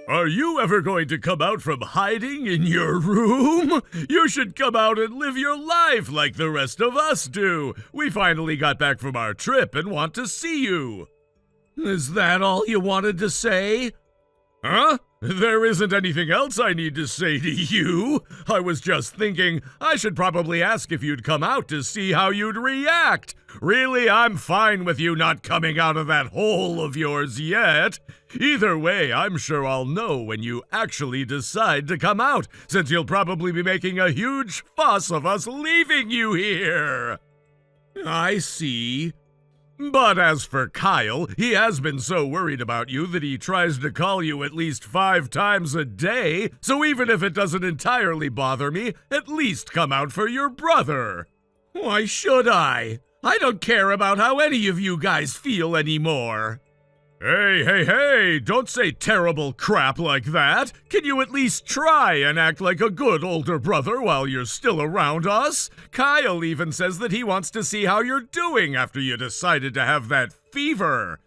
Are you ever going to come out from hiding in your room? You should come out and live your life like the rest of us do. We finally got back from our trip and want to see you. Is that all you wanted to say? Huh? There isn't anything else I need to say to you. I was just thinking I should probably ask if you'd come out to see how you'd react. Really, I'm fine with you not coming out of that hole of yours yet. Either way, I'm sure I'll know when you actually decide to come out, since you'll probably be making a huge fuss of us leaving you here. I see. But as for Kyle, he has been so worried about you that he tries to call you at least 5 times a day, so even if it doesn't entirely bother me, at least come out for your brother. Why should I? I don't care about how any of you guys feel anymore. Hey, don't say terrible crap like that. Can you at least try and act like a good older brother while you're still around us? Kyle even says that he wants to see how you're doing after you decided to have that fever.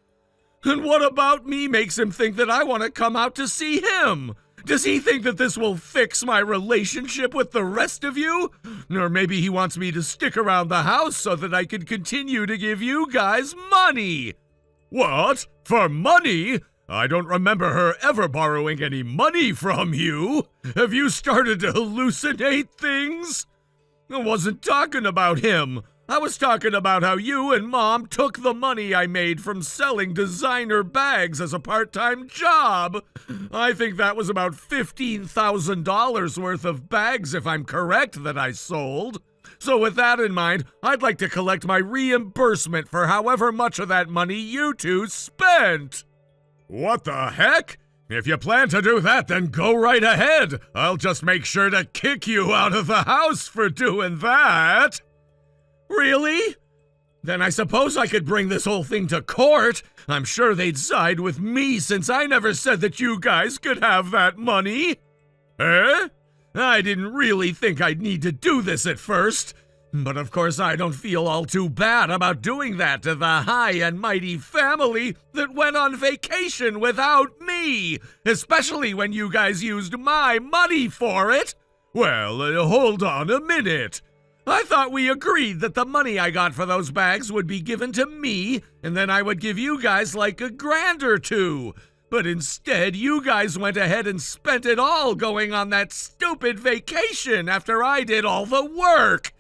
And what about me makes him think that I want to come out to see him? Does he think that this will fix my relationship with the rest of you? Or maybe he wants me to stick around the house so that I can continue to give you guys money. What? For money? I don't remember her ever borrowing any money from you. Have you started to hallucinate things? I wasn't talking about him. I was talking about how you and Mom took the money I made from selling designer bags as a part-time job. I think that was about $15,000 worth of bags, if I'm correct, that I sold. So with that in mind, I'd like to collect my reimbursement for however much of that money you two spent. What the heck? If you plan to do that, then go right ahead. I'll just make sure to kick you out of the house for doing that. Really? Then I suppose I could bring this whole thing to court. I'm sure they'd side with me since I never said that you guys could have that money. Eh? I didn't really think I'd need to do this at first, but of course I don't feel all too bad about doing that to the high and mighty family that went on vacation without me, especially when you guys used my money for it. Well, hold on a minute. I thought we agreed that the money I got for those bags would be given to me, and then I would give you guys like $1,000 or $2. But instead, you guys went ahead and spent it all going on that stupid vacation after I did all the work.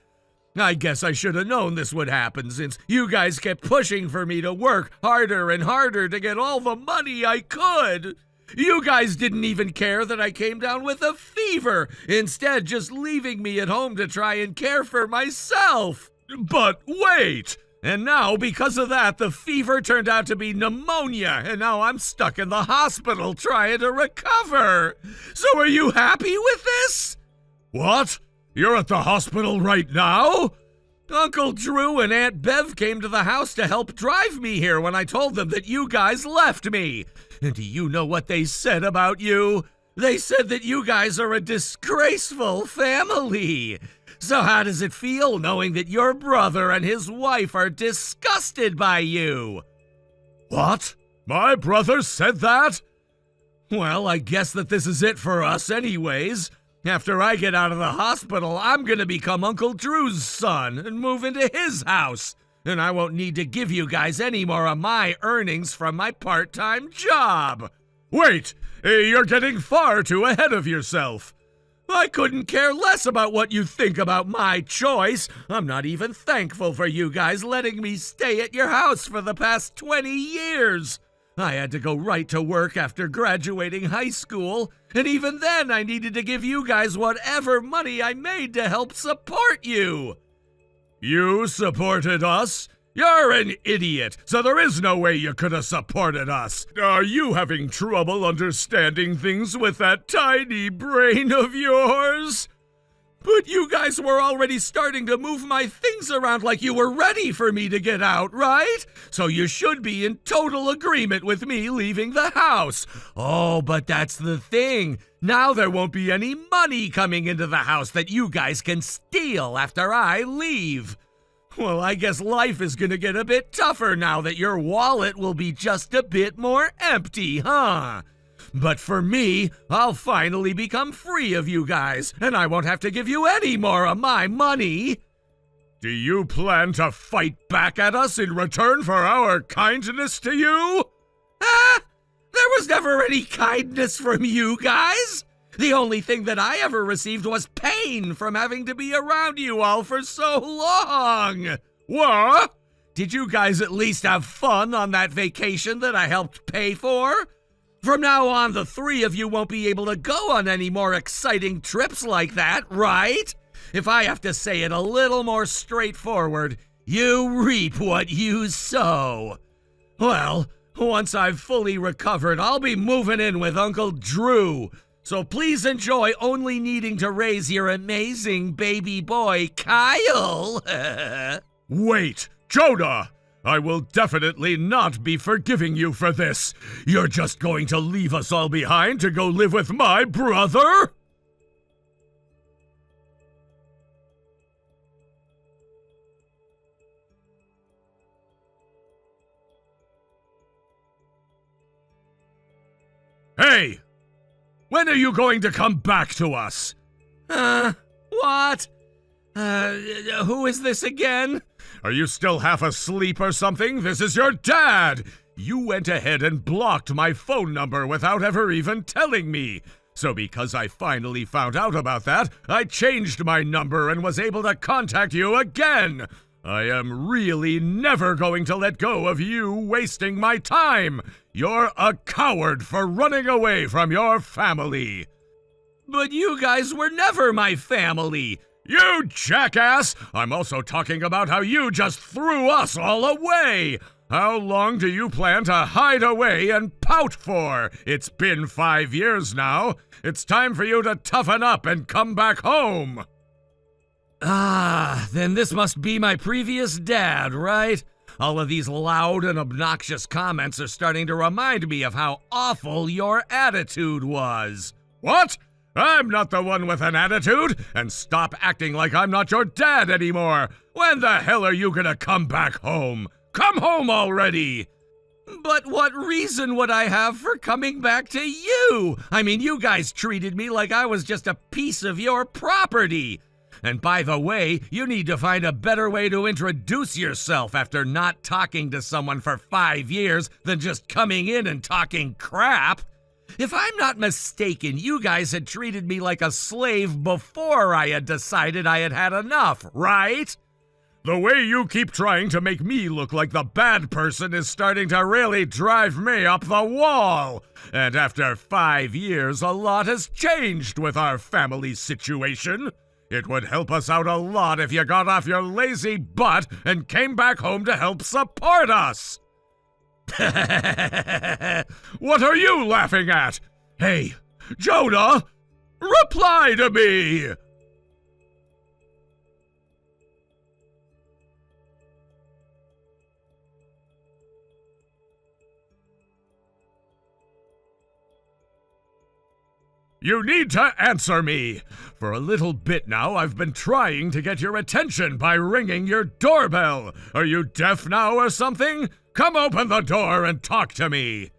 I guess I should have known this would happen since you guys kept pushing for me to work harder and harder to get all the money I could. You guys didn't even care that I came down with a fever, instead just leaving me at home to try and care for myself. But wait! And now, because of that, the fever turned out to be pneumonia, and now I'm stuck in the hospital trying to recover. So are you happy with this? What? You're at the hospital right now? Uncle Drew and Aunt Bev came to the house to help drive me here when I told them that you guys left me. And do you know what they said about you? They said that you guys are a disgraceful family. So how does it feel knowing that your brother and his wife are disgusted by you? What? My brother said that? Well, I guess that this is it for us anyways. After I get out of the hospital, I'm gonna become Uncle Drew's son and move into his house. And I won't need to give you guys any more of my earnings from my part-time job. Wait, you're getting far too ahead of yourself. I couldn't care less about what you think about my choice. I'm not even thankful for you guys letting me stay at your house for the past 20 years. I had to go right to work after graduating high school, and even then I needed to give you guys whatever money I made to help support you. You supported us? You're an idiot, so there is no way you could have supported us. Are you having trouble understanding things with that tiny brain of yours? But you guys were already starting to move my things around like you were ready for me to get out, right? So you should be in total agreement with me leaving the house. Oh, but that's the thing. Now there won't be any money coming into the house that you guys can steal after I leave. Well, I guess life is gonna get a bit tougher now that your wallet will be just a bit more empty, huh? But for me, I'll finally become free of you guys, and I won't have to give you any more of my money. Do you plan to fight back at us in return for our kindness to you? There was never any kindness from you guys. The only thing that I ever received was pain from having to be around you all for so long. What? Did you guys at least have fun on that vacation that I helped pay for? From now on, the three of you won't be able to go on any more exciting trips like that, right? If I have to say it a little more straightforward, you reap what you sow. Well, once I've fully recovered, I'll be moving in with Uncle Drew. So please enjoy only needing to raise your amazing baby boy, Kyle. Wait, Jonah! I will definitely not be forgiving you for this. You're just going to leave us all behind to go live with my brother? Hey! When are you going to come back to us? What? Who is this again? Are you still half asleep or something? This is your dad! You went ahead and blocked my phone number without ever even telling me. So because I finally found out about that, I changed my number and was able to contact you again. I am really never going to let go of you wasting my time. You're a coward for running away from your family. But you guys were never my family. You jackass! I'm also talking about how you just threw us all away. How long do you plan to hide away and pout for? It's been 5 years now. It's time for you to toughen up and come back home. Then this must be my previous dad, right? All of these loud and obnoxious comments are starting to remind me of how awful your attitude was. What? I'm not the one with an attitude, and stop acting like I'm not your dad anymore. When the hell are you gonna come back home? Come home already! But what reason would I have for coming back to you? I mean, you guys treated me like I was just a piece of your property. And by the way, you need to find a better way to introduce yourself after not talking to someone for 5 years than just coming in and talking crap. If I'm not mistaken, you guys had treated me like a slave before I had decided I had had enough, right? The way you keep trying to make me look like the bad person is starting to really drive me up the wall. And after 5 years, a lot has changed with our family situation. It would help us out a lot if you got off your lazy butt and came back home to help support us. What are you laughing at? Hey, Jonah, reply to me! You need to answer me! For a little bit now, I've been trying to get your attention by ringing your doorbell. Are you deaf now or something? Come open the door and talk to me.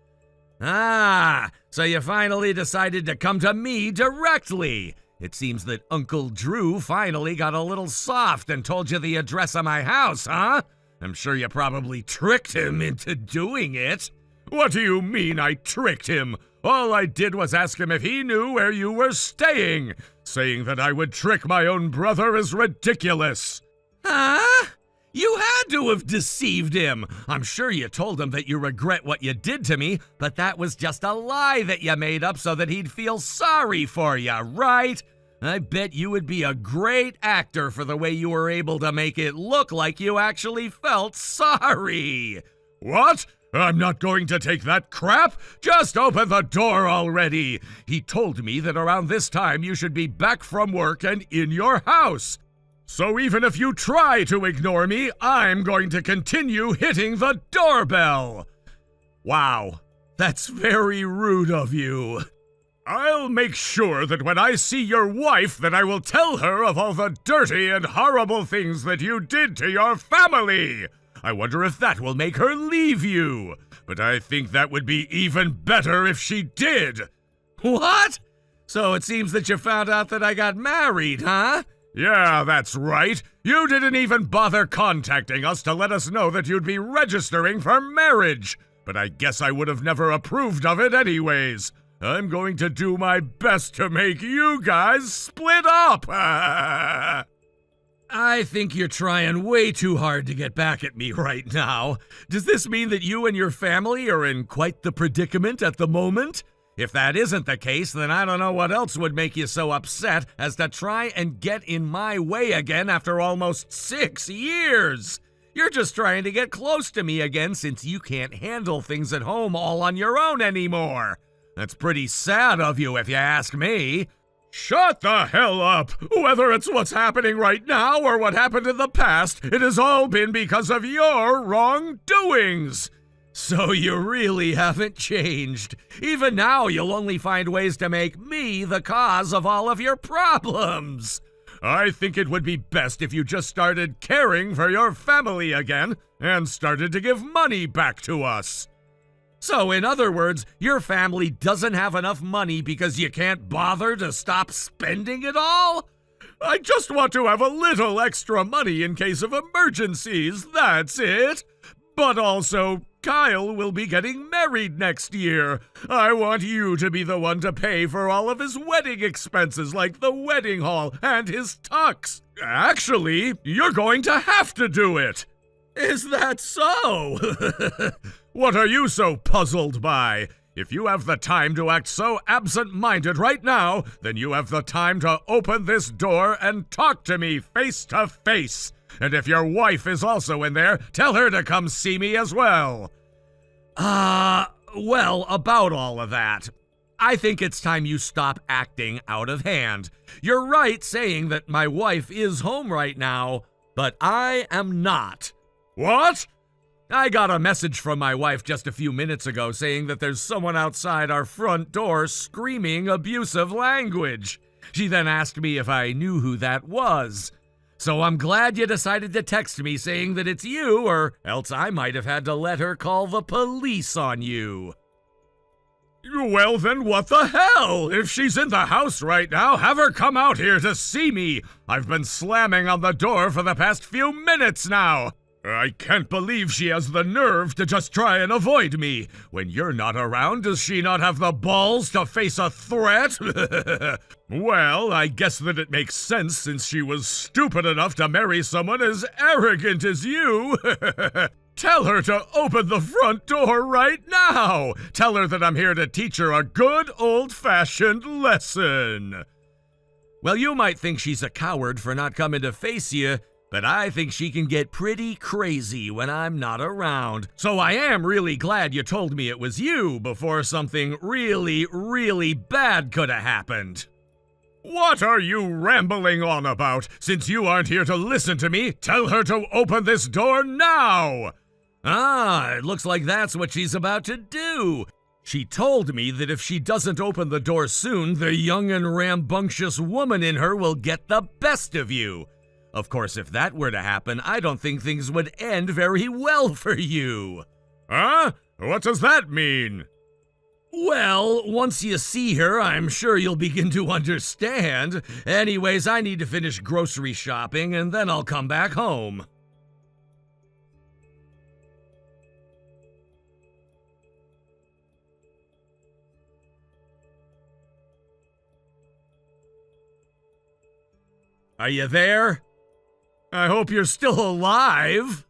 So you finally decided to come to me directly. It seems that Uncle Drew finally got a little soft and told you the address of my house, huh? I'm sure you probably tricked him into doing it. What do you mean I tricked him? All I did was ask him if he knew where you were staying. Saying that I would trick my own brother is ridiculous. Huh? You had to have deceived him. I'm sure you told him that you regret what you did to me, but that was just a lie that you made up so that he'd feel sorry for you, right? I bet you would be a great actor for the way you were able to make it look like you actually felt sorry. What? I'm not going to take that crap. Just open the door already. He told me that around this time you should be back from work and in your house. So even if you try to ignore me, I'm going to continue hitting the doorbell. Wow, that's very rude of you. I'll make sure that when I see your wife that I will tell her of all the dirty and horrible things that you did to your family. I wonder if that will make her leave you. but I think that would be even better if she did. What? So it seems that you found out that I got married, huh? Yeah, that's right. You didn't even bother contacting us to let us know that you'd be registering for marriage. But I guess I would have never approved of it anyways. I'm going to do my best to make you guys split up. I think you're trying way too hard to get back at me right now. Does this mean that you and your family are in quite the predicament at the moment? If that isn't the case, then I don't know what else would make you so upset as to try and get in my way again after almost 6 years. You're just trying to get close to me again since you can't handle things at home all on your own anymore. That's pretty sad of you if you ask me. Shut the hell up! Whether it's what's happening right now or what happened in the past, it has all been because of your wrongdoings. So you really haven't changed. Even now, you'll only find ways to make me the cause of all of your problems. I think it would be best if you just started caring for your family again and started to give money back to us. So, in other words, your family doesn't have enough money because you can't bother to stop spending it all? I just want to have a little extra money in case of emergencies, that's it. But also, Kyle will be getting married next year. I want you to be the one to pay for all of his wedding expenses like the wedding hall and his tux. Actually, you're going to have to do it. Is that so? What are you so puzzled by? If you have the time to act so absent-minded right now, then you have the time to open this door and talk to me face to face. And if your wife is also in there, tell her to come see me as well. Well, about all of that. I think it's time you stop acting out of hand. You're right saying that my wife is home right now, but I am not. What? I got a message from my wife just a few minutes ago saying that there's someone outside our front door screaming abusive language. She then asked me if I knew who that was. So I'm glad you decided to text me saying that it's you, or else I might have had to let her call the police on you. Well, then what the hell? If she's in the house right now, have her come out here to see me. I've been slamming on the door for the past few minutes now. I can't believe she has the nerve to just try and avoid me. When you're not around, does she not have the balls to face a threat? Well, I guess that it makes sense since she was stupid enough to marry someone as arrogant as you. Tell her to open the front door right now. Tell her that I'm here to teach her a good old-fashioned lesson. Well, you might think she's a coward for not coming to face you, but I think she can get pretty crazy when I'm not around. So I am really glad you told me it was you before something really, really bad could have happened. What are you rambling on about? Since you aren't here to listen to me, tell her to open this door now! It looks like that's what she's about to do. She told me that if she doesn't open the door soon, the young and rambunctious woman in her will get the best of you. Of course, if that were to happen, I don't think things would end very well for you. Huh? What does that mean? Well, once you see her, I'm sure you'll begin to understand. Anyways, I need to finish grocery shopping, and then I'll come back home. Are you there? I hope you're still alive.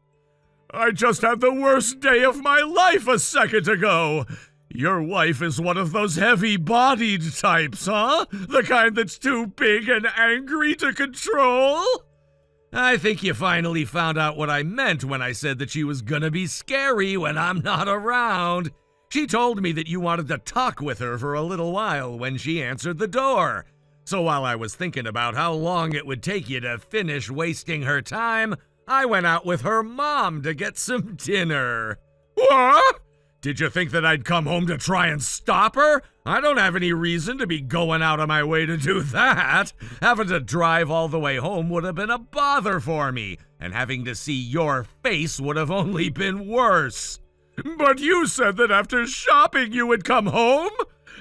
I just had the worst day of my life a second ago. Your wife is one of those heavy-bodied types, huh? The kind that's too big and angry to control? I think you finally found out what I meant when I said that she was gonna be scary when I'm not around. She told me that you wanted to talk with her for a little while when she answered the door. So while I was thinking about how long it would take you to finish wasting her time, I went out with her mom to get some dinner. What? Did you think that I'd come home to try and stop her? I don't have any reason to be going out of my way to do that. Having to drive all the way home would have been a bother for me, and having to see your face would have only been worse. But you said that after shopping you would come home?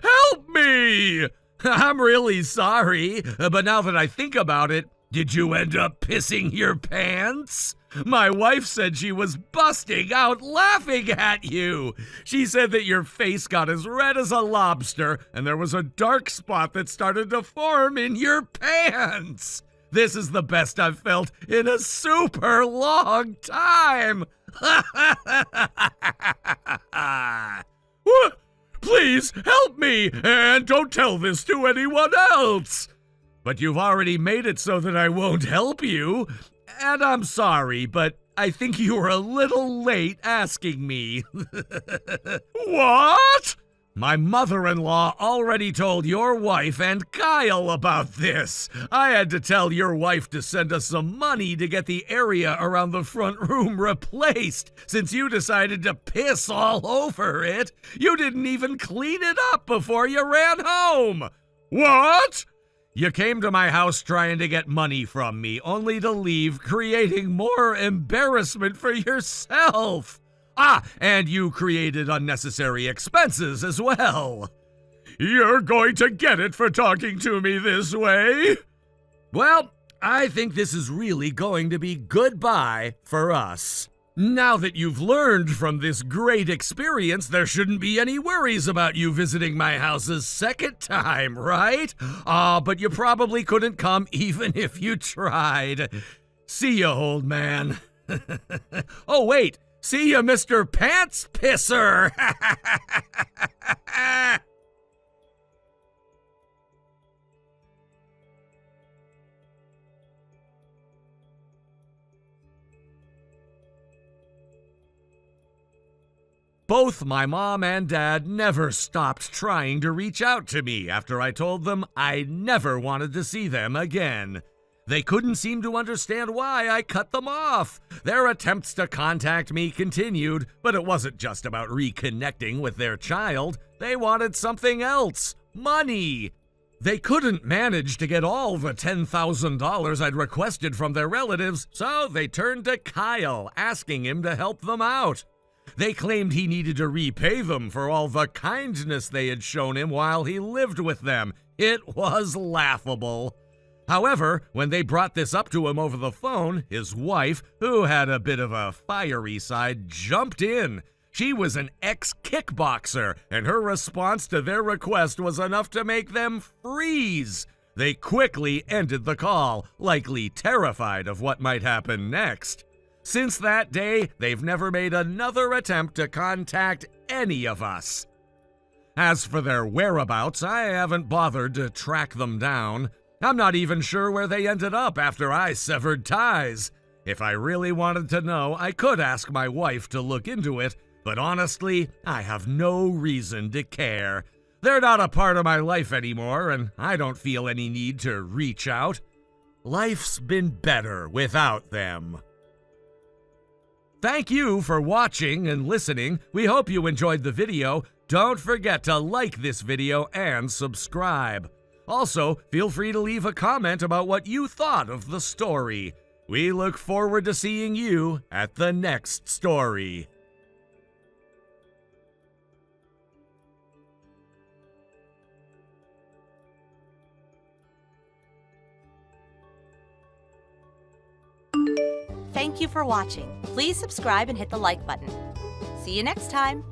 Help me! I'm really sorry, but now that I think about it, did you end up pissing your pants? My wife said she was busting out laughing at you. She said that your face got as red as a lobster and there was a dark spot that started to form in your pants. This is the best I've felt in a super long time. What? Please help me, and don't tell this to anyone else. But you've already made it so that I won't help you. And I'm sorry, but I think you were a little late asking me. What? My mother-in-law already told your wife and Kyle about this. I had to tell your wife to send us some money to get the area around the front room replaced, since you decided to piss all over it. You didn't even clean it up before you ran home. What? You came to my house trying to get money from me, only to leave, creating more embarrassment for yourself. And you created unnecessary expenses as well. You're going to get it for talking to me this way. Well, I think this is really going to be goodbye for us. Now that you've learned from this great experience, there shouldn't be any worries about you visiting my house a second time, right? But you probably couldn't come even if you tried. See ya, old man. Oh, wait. See ya, Mr. Pants Pisser! Both my mom and dad never stopped trying to reach out to me after I told them I never wanted to see them again. They couldn't seem to understand why I cut them off. Their attempts to contact me continued, but it wasn't just about reconnecting with their child. They wanted something else. Money. They couldn't manage to get all the $10,000 I'd requested from their relatives, so they turned to Kyle, asking him to help them out. They claimed he needed to repay them for all the kindness they had shown him while he lived with them. It was laughable. However, when they brought this up to him over the phone, his wife, who had a bit of a fiery side, jumped in. She was an ex-kickboxer, and her response to their request was enough to make them freeze. They quickly ended the call, likely terrified of what might happen next. Since that day, they've never made another attempt to contact any of us. As for their whereabouts, I haven't bothered to track them down. I'm not even sure where they ended up after I severed ties. If I really wanted to know, I could ask my wife to look into it, but honestly, I have no reason to care. They're not a part of my life anymore, and I don't feel any need to reach out. Life's been better without them. Thank you for watching and listening. We hope you enjoyed the video. Don't forget to like this video and subscribe. Also, feel free to leave a comment about what you thought of the story. We look forward to seeing you at the next story. Thank you for watching. Please subscribe and hit the like button. See you next time.